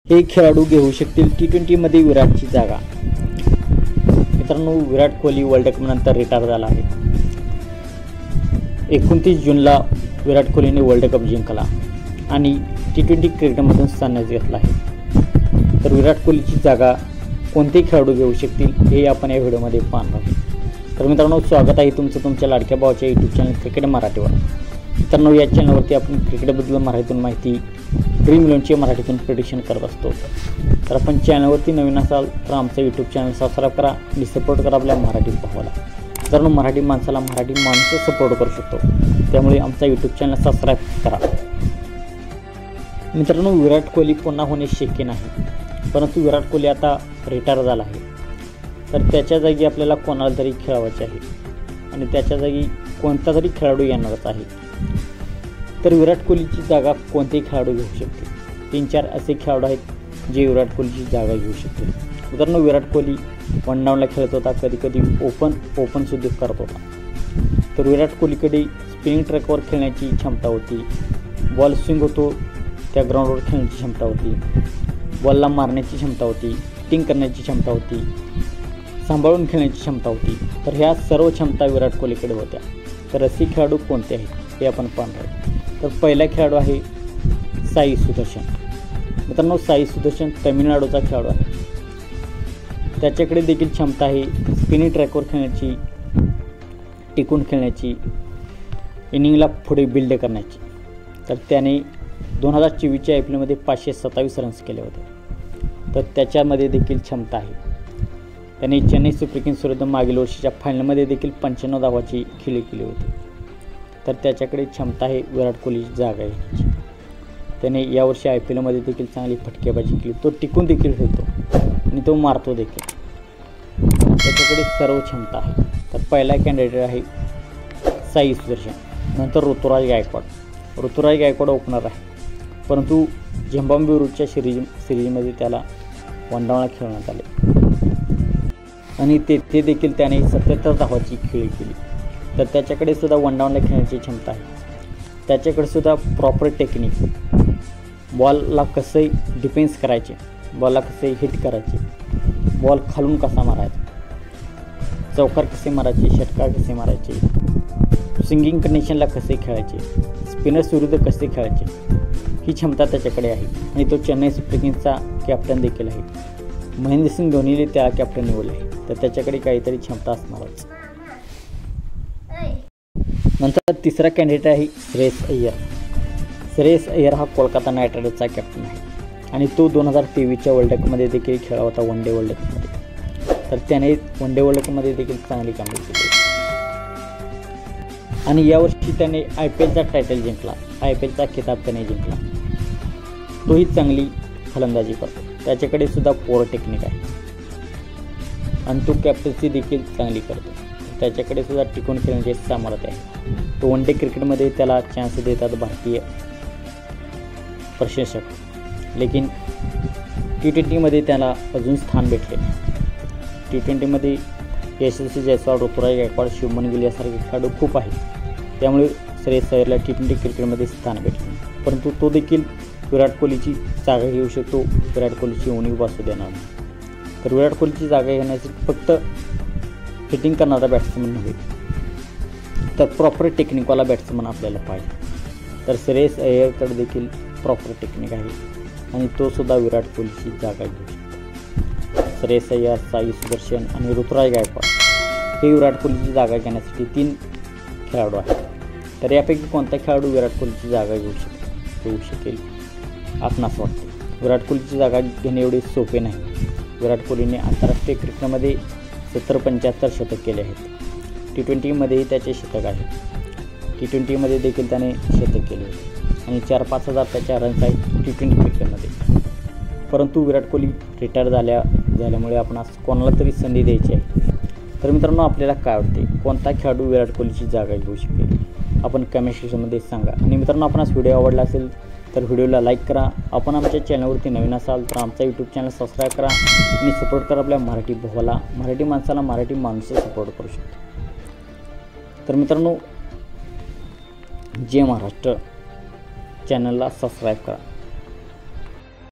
हे खेळाडू घेऊ शकतील T20मध्ये विराटची जागा। मित्रांनो, विराट कोहली वर्ल्ड कप नंतर रिटायर झाला आहे। 29 जूनला विराट कोहलीने वर्ल्ड कप जिंकला आणि T20 क्रिकेटमधून संन्यास घेतला आहे। तर विराट कोहलीची जागा कोणते खेळाडू घेऊ शकतील हे आपण या व्हिडिओमध्ये पाहणार आहोत। तर मित्रांनो, स्वागत आहे तुमचं तुमच्या लाडक्या भावाच्या YouTube चॅनल क्रिकेट मराठीवर। मित्रांनो, या चॅनलवरती आपण क्रिकेटबद्दल मराठीतून माहिती, ड्रीम 11चे मराठीतून प्रेडिक्शन करत असतो। तर आपण चॅनलवरती नवीन असाल तर आमचं YouTube चॅनल सबस्क्राइब करा आणि सपोर्ट करा आपल्या मराठी भावाला। मित्रांनो, मराठी माणसाला मराठी माणूस सपोर्ट करू शकतो, त्यामुळे आमचा YouTube चॅनल सबस्क्राइब करा। मित्रांनो, विराट कोहली पुन्हा होणे शक्य नाही, परंतु विराट कोहली आता रिटायर झाला आहे। तर त्याच्या जागी आपल्याला कोणाला तरी खेळवायचे आहे आणि त्याच्या जागी कोणता तरी खेळाडू येणारच आहे। तर विराट कोहलीची जागा कोणते खेळाडू घेऊ शकतील? 3-4 असे खेळाडू आहेत जे विराट कोहलीची जागा घेऊ शकतील। मित्रांनो, विराट कोहली वन डाऊनला खेळत होता, कधी कधी ओपन सुद्धा करत होता। तर विराट कोहलीकडे स्पिनिंग ट्रॅकवर खेळण्याची क्षमता होती, बॉल स्विंग होतो त्या ग्राउंडवर खेळण्याची क्षमता होती, बॉलला मारण्याची क्षमता होती, हिटिंग करण्याची क्षमता होती, सांभाळून खेळण्याची क्षमता होती। तर ह्या सर्व क्षमता विराट कोहलीकडे होत्या। तर असे खेळाडू कोणते आहेत हे आपण पाहणार आहोत। तर पहिला खेळाडू आहे साई सुदर्शन। मित्रांनो, साई सुदर्शन तमिळनाडूचा खेळाडू आहे। त्याच्याकडे देखील क्षमता आहे स्पिनिंग ट्रॅकवर खेळण्याची, टिकून खेळण्याची, इनिंगला पुढे बिल्ड करण्याची। तर त्याने 2024च्या IPL मध्ये 527 रन्स केले होते। तर त्याच्यामध्ये देखील क्षमता आहे। त्याने चेन्नई सुपर किंग्स विरुद्ध मागील वर्षीच्या फायनलमध्ये देखील 95 धावाची खेळी केली होती। तर त्याच्याकडे क्षमता आहे विराट कोहलीची जागा घेण्याची। त्याने यावर्षी IPL मध्ये देखील चांगली फटकेबाजी केली, तो टिकून देखील खेळतो आणि तो मारतो देखील। त्याच्याकडे सर्व क्षमता आहे। तर पहिला कॅन्डिडेट आहे साई सुदर्शन। नंतर ऋतुराज गायकवाड। ऋतुराज गायकवाड ओपनर आहे, परंतु झिम्बाब्वे विरुद्धच्या सिरीजमध्ये त्याला वन डाऊनला खेळवण्यात आले आणि तेथे देखील त्याने 77 धावाची खेळी केली। तर त्याच्याकडे सुद्धा वन डाऊनला खेळण्याची क्षमता आहे। त्याच्याकडे सुद्धा प्रॉपर टेक्निक, बॉलला कसे डिफेन्स करायचे, बॉलला कसे हिट करायचे, बॉल खालून कसा मारायचा, चौकार कसे मारायचे, षटकार कसे मारायचे, स्विंगिंग कंडिशनला कसे खेळायचे, स्पिनर्स विरुद्ध कसे खेळायचे, ही क्षमता त्याच्याकडे आहे। आणि तो चेन्नई सुपर किंग्सचा कॅप्टन देखील आहे। महेंद्रसिंग धोनीने त्याला कॅप्टन निवडले आहे, तर त्याच्याकडे काहीतरी क्षमता असणारच। नंतर तिसरा कॅन्डिडेट आहे श्रेयस अय्यर। श्रेयस अय्यर हा कोलकाता नाईट रायडर्सचा कॅप्टन आहे आणि तो 2023च्या वर्ल्ड कपमध्ये देखील खेळला होता, वन डे वर्ल्ड कपमध्ये। तर त्याने वन डे वर्ल्ड कपमध्ये देखील चांगली कामगिरी केली आणि यावर्षी त्याने IPLचा टायटल जिंकला, IPLचा खिताब त्याने जिंकला। तोही चांगली फलंदाजी करतो, त्याच्याकडे सुद्धा पोर टेक्निक आहे आणि तो कॅप्टन्सी देखील चांगली करतो। त्याच्याकडे सुद्धा टिकून खेळण्याचे सामर्थ्य आहे। तो वन डे क्रिकेटमध्ये त्याला चान्स देतात भारतीय प्रशंसक, लेकिन T20मध्ये त्याला अजून स्थान भेटले। T20मध्ये यशस्वी जयस्वाल, ऋतुराज गायकवाड, शुभमन गिल यासारखे खेळाडू खूप आहेत, त्यामुळे श्रेयस अय्यरला T20 क्रिकेटमध्ये स्थान भेटले। परंतु तो देखील विराट कोहलीची जागा घेऊ शकतो, विराट कोहलीची उणीव भासू देणार नाही। तर विराट कोहलीची जागा घेण्यासाठी फक्त हिटिंग करणारा बॅट्समन नव्हे, तर प्रॉपर टेक्निकवाला बॅट्समन आपल्याला पाहिजे। तर श्रेयस अय्यरकडे देखील प्रॉपर टेक्निक आहे आणि तो सुद्धा विराट कोहलीची जागा घेऊ शकतो। श्रेयस अय्यर, साई सुदर्शन आणि ऋतुराज गायकवाड हे विराट कोहलीची जागा घेण्यासाठी 3 खेळाडू आहेत। तर यापैकी कोणता खेळाडू विराट कोहलीची जागा घेऊ शकेल आपणास वाटते? विराट कोहलीची जागा घेणे एवढे सोपे नाही। विराट कोहलीने आंतरराष्ट्रीय क्रिकेटमध्ये 70-75 शतक केले आहेत। T20मध्येही त्याचे शतक आहे, T20मध्ये देखील त्याने शतक केले आणि 4-5 हजार त्याच्या रन्स आहेत T20 क्रिकेटमध्ये। परंतु विराट कोहली रिटायर झाल्यामुळे आपणास कोणाला तरी संधी द्यायची आहे। तर मित्रांनो, आपल्याला काय वाटते, कोणता खेळाडू विराट कोहलीची जागा घेऊ शकेल? आपण कमेंट सेक्शनमध्ये सांगा। आणि मित्रांनो, आपणास व्हिडिओ आवडला असेल तर व्हिडिओला लाईक करा। आपण आमच्या चॅनलवरती नवीन असाल तर आमचा YouTube चॅनल सबस्क्राईब करा आणि सपोर्ट करा आपल्या मराठी भावाला, मराठी माणसाला मराठी माणूस सपोर्ट करू शकतो। तर मित्रांनो, जय महाराष्ट्र चॅनलला सबस्क्राईब करा।